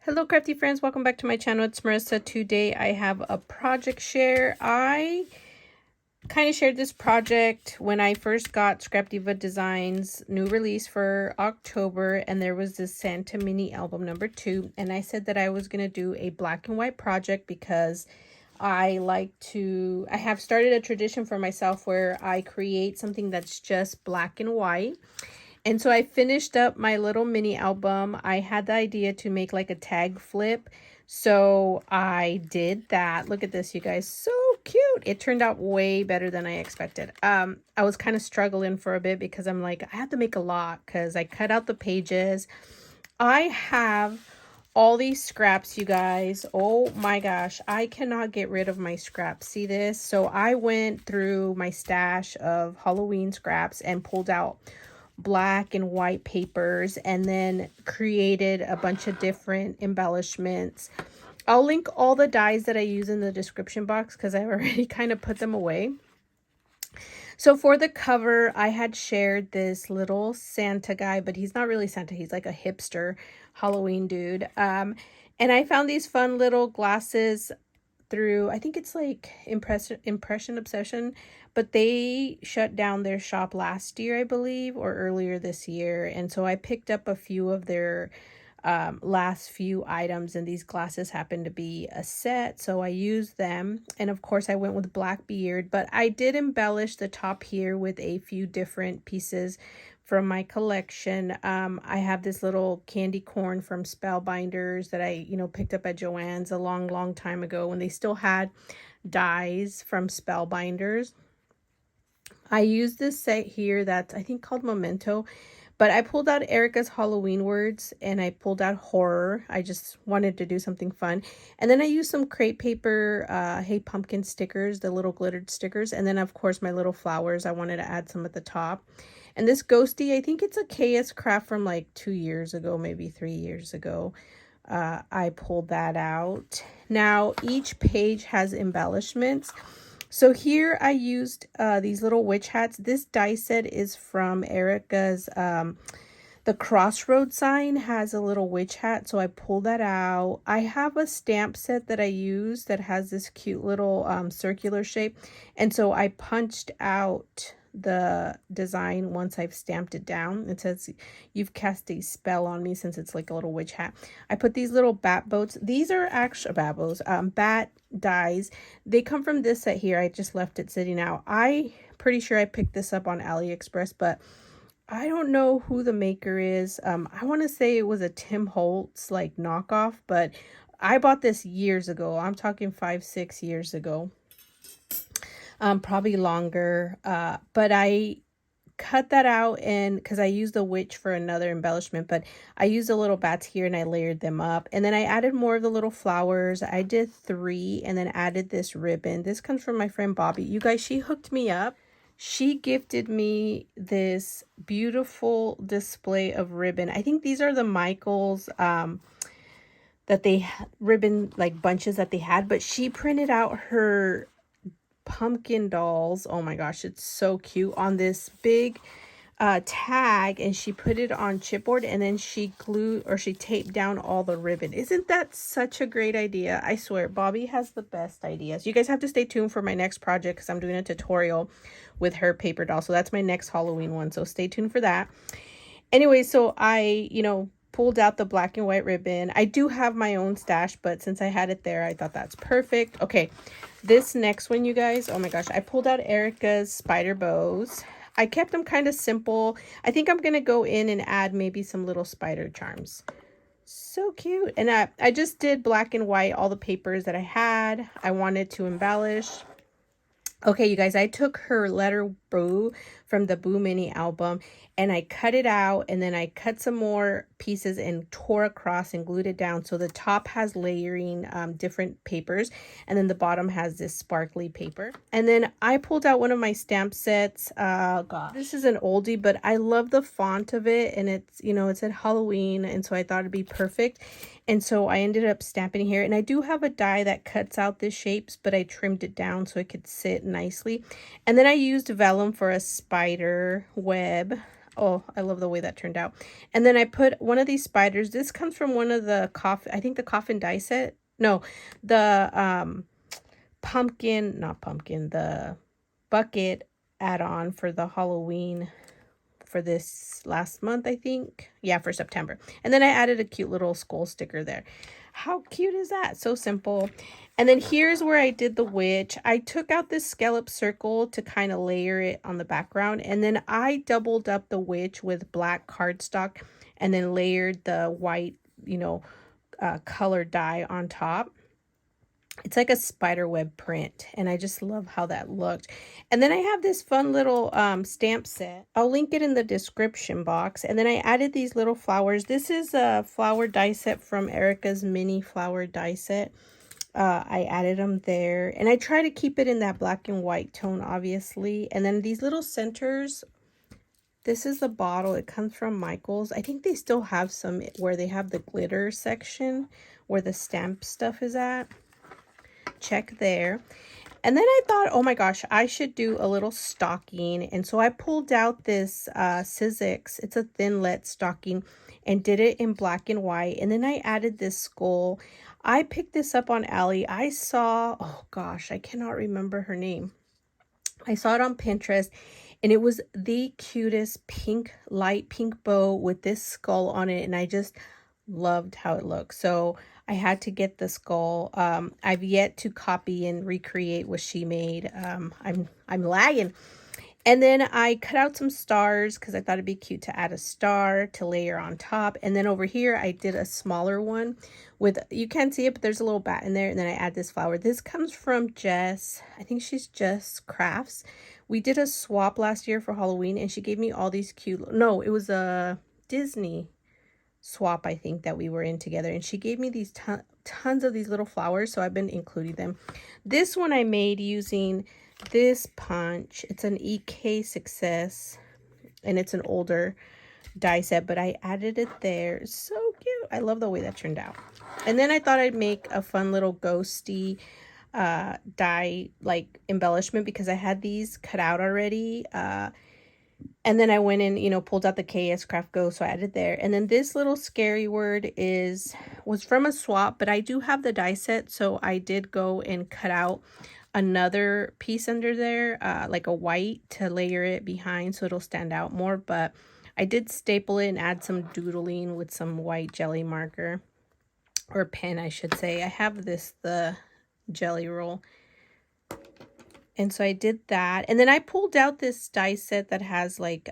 Hello crafty friends, welcome back to my channel. It's Marissa. Today I have a project share. I kind of shared this project when I first got ScrapDiva Designs new release for October, and there was this Santa mini album number 2, and I said that I was going to do a black and white project because I have started a tradition for myself where I create something that's just black and white. And so I finished up my little mini album. I had the idea to make like a tag flip. So I did that. Look at this, you guys. So cute. It turned out way better than I expected. I was kind of struggling for a bit because I'm like, I have to make a lot because I cut out the pages. I have all these scraps, you guys. Oh my gosh, I cannot get rid of my scraps. See this? So I went through my stash of Halloween scraps and pulled out black and white papers and then created a bunch of different embellishments. I'll link all the dies that I use in the description box because I've already kind of put them away. So for the cover, I had shared this little Santa guy, but he's not really Santa. He's like a hipster Halloween dude. And I found these fun little glasses through, I think it's like Impression Obsession, but they shut down their shop last year, I believe, or earlier this year. And so I picked up a few of their last few items, and these glasses happened to be a set, so I used them. And of course I went with black beard, but I did embellish the top here with a few different pieces from my collection. I have this little candy corn from Spellbinders that I picked up at Joann's a long time ago when they still had dies from Spellbinders. I used this set here that's I think called Memento, but I pulled out Erica's Halloween words and I pulled out horror. I just wanted to do something fun. And then I used some crepe paper, Hey Pumpkin stickers, the little glittered stickers. And then of course my little flowers, I wanted to add some at the top. And this ghosty, I think it's a KS craft from like 2 years ago, maybe 3 years ago. I pulled that out. Now each page has embellishments. So here I used these little witch hats. This die set is from Erica's, the crossroad sign has a little witch hat, so I pulled that out. I have a stamp set that I use that has this cute little circular shape, and so I punched out the design once I've stamped it down. It says, "You've cast a spell on me," since it's like a little witch hat. I put these little bat boats. These are actual bat boats, bat dies. They come from this set here. I just left it sitting out. I pretty sure I picked this up on AliExpress, but I don't know who the maker is. I want to say it was a Tim Holtz like knockoff, but I bought this years ago. I'm talking 5-6 years ago. Probably longer, but I cut that out, and because I used the witch for another embellishment, but I used the little bats here and I layered them up, and then I added more of the little flowers. I did 3 and then added this ribbon. This comes from my friend Bobby. You guys, she hooked me up. She gifted me this beautiful display of ribbon. I think these are the Michaels that they ribbon like bunches that they had, but she printed out her pumpkin dolls. Oh my gosh, it's so cute on this big tag, and she put it on chipboard, and then she taped down all the ribbon. Isn't that such a great idea? I swear Bobby has the best ideas. You guys have to stay tuned for my next project because I'm doing a tutorial with her paper doll, so that's my next Halloween one, so stay tuned for that. Anyway, so I pulled out the black and white ribbon. I do have my own stash, but since I had it there, I thought that's perfect. Okay, this next one, you guys, oh my gosh, I pulled out Erica's spider bows. I kept them kind of simple. I think I'm gonna go in and add maybe some little spider charms. So cute. And I just did black and white, all the papers that I had. I wanted to embellish. Okay, you guys, I took her letter Boo from the Boo mini album and I cut it out, and then I cut some more pieces and tore across and glued it down. So the top has layering different papers, and then the bottom has this sparkly paper. And then I pulled out one of my stamp sets. God, this is an oldie, but I love the font of it, and it's, it said Halloween, and so I thought it'd be perfect. And so I ended up stamping here, and I do have a die that cuts out the shapes, but I trimmed it down so it could sit nicely. And then I used vellum for a spider web. Oh, I love the way that turned out. And then I put one of these spiders. This comes from one of the coffin, I think the coffin die set. No, the pumpkin, not pumpkin, the bucket add-on for the Halloween for this last month, I think. Yeah, for September. And then I added a cute little skull sticker there. How cute is that? So simple. And then here's where I did the witch. I took out this scallop circle to kind of layer it on the background. And then I doubled up the witch with black cardstock and then layered the white, color dye on top. It's like a spider web print, and I just love how that looked. And then I have this fun little stamp set. I'll link it in the description box. And then I added these little flowers. This is a flower die set from Erica's mini flower die set. I added them there, and I try to keep it in that black and white tone, obviously. And then these little centers, this is the bottle. It comes from Michael's. I think they still have some where they have the glitter section where the stamp stuff is at. Check there. And then I thought, oh my gosh, I should do a little stocking. And so I pulled out this Sizzix. It's a thinlet stocking and did it in black and white. And then I added this skull. I picked this up on Ally. I saw, oh gosh, I cannot remember her name. I saw it on Pinterest, and it was the cutest pink, light pink bow with this skull on it. And I just loved how it looked. So I had to get the skull. I've yet to copy and recreate what she made. I'm lagging. And then I cut out some stars because I thought it'd be cute to add a star to layer on top. And then over here, I did a smaller one with, you can't see it, but there's a little bat in there. And then I add this flower. This comes from Jess. I think she's Jess Crafts. We did a swap last year for Halloween, and she gave me all these cute, no, it was a Disney swap, I think, that we were in together, and she gave me these tons of these little flowers, so I've been including them. This one I made using this punch. It's an EK Success, and it's an older die set, but I added it there. It's so cute. I love the way that turned out. And then I thought I'd make a fun little ghosty die like embellishment because I had these cut out already. And then I went in, pulled out the KS Craft Go, so I added there. And then this little scary word was from a swap, but I do have the die set, so I did go and cut out another piece under there, like a white, to layer it behind so it'll stand out more. But I did staple it and add some doodling with some white jelly marker, or pen, I should say. I have the jelly roll. And so I did that. And then I pulled out this die set that has like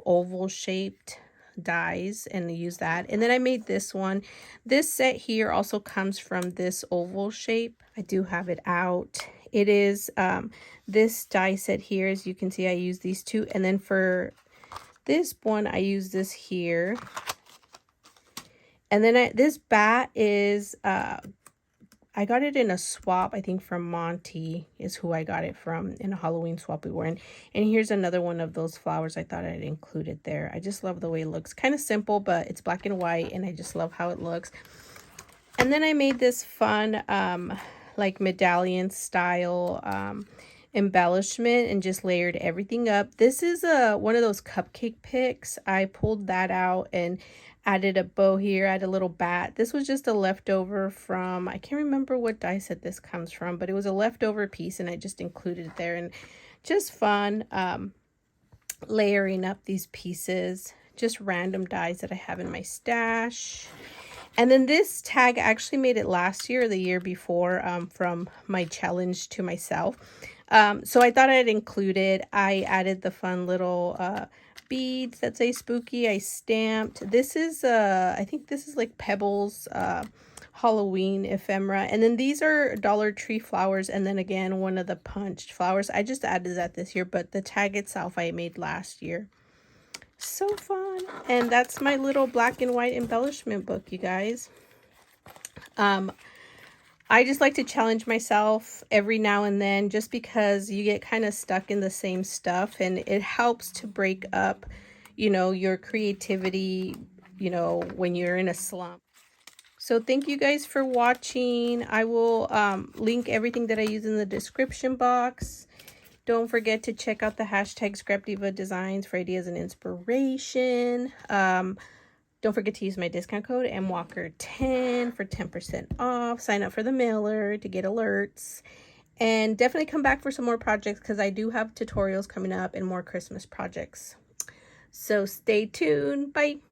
oval shaped dies and used that. And then I made this one. This set here also comes from this oval shape. I do have it out. It is this die set here. As you can see, I use these two. And then for this one, I use this here. And then this bat is... I got it in a swap, I think from Monty is who I got it from, in a Halloween swap we were in. And here's another one of those flowers I thought I'd included there. I just love the way it looks. Kind of simple, but it's black and white, and I just love how it looks. And then I made this fun, like medallion style embellishment and just layered everything up. This is one of those cupcake picks. I pulled that out and added a bow here, added a little bat. This was just a leftover from, I can't remember what die set this comes from, but it was a leftover piece and I just included it there. And just fun layering up these pieces, just random dies that I have in my stash. And then this tag, I actually made it last year or the year before from my challenge to myself. So I thought I'd include it. I added the fun little beads that say spooky. I stamped. This is I think this is like Pebbles Halloween ephemera. And then these are Dollar Tree flowers, and then again one of the punched flowers. I just added that this year, but the tag itself I made last year. So fun. And that's my little black and white embellishment book, you guys. I just like to challenge myself every now and then, just because you get kind of stuck in the same stuff, and it helps to break up, your creativity, when you're in a slump. So thank you guys for watching. I will link everything that I use in the description box. Don't forget to check out the hashtag ScrapDiva Designs for ideas and inspiration. Don't forget to use my discount code MWalker10 for 10% off. Sign up for the mailer to get alerts. And definitely come back for some more projects because I do have tutorials coming up and more Christmas projects. So stay tuned. Bye.